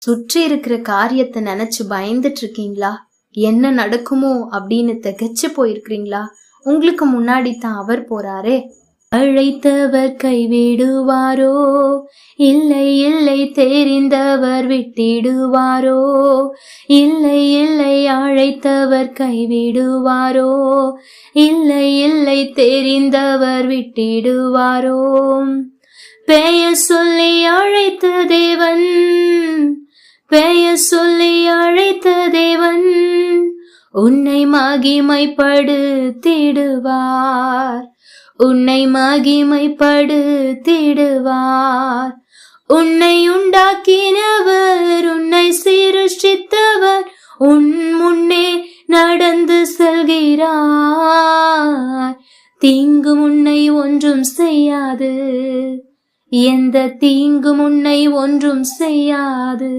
சுற்றி இருக்கிற காரியத்தை நினைச்சு பயந்துட்டு இருக்கீங்களா? என்ன நடக்குமோ அப்படின்னு திகைச்சு போயிருக்கிறீங்களா? உங்களுக்கு முன்னாடி தான் அவர் போறாரே. அழைத்தவர் கைவிடுவாரோ? இல்லை இல்லை, தெரிந்தவர் விட்டிடுவாரோ? இல்லை இல்லை, அழைத்தவர் கைவிடுவாரோ? இல்லை இல்லை, தெரிந்தவர் விட்டிடுவாரோ? பெயர் சொல்லி அழைத்த தேவன், பெயர் சொல்லி அழைத்த தேவன் உன்னை மகிமைப்படுத்திடுவார், உன்னை மகிமைப்படுத்திடுவார். உன்னை உண்டாக்கினவர், உன்னை சிருஷ்டித்தவர் உன் முன்னே நடந்து செல்கிறார். தீங்கு உன்னை ஒன்றும் செய்யாது, எந்த தீங்கு உன்னை ஒன்றும் செய்யாது.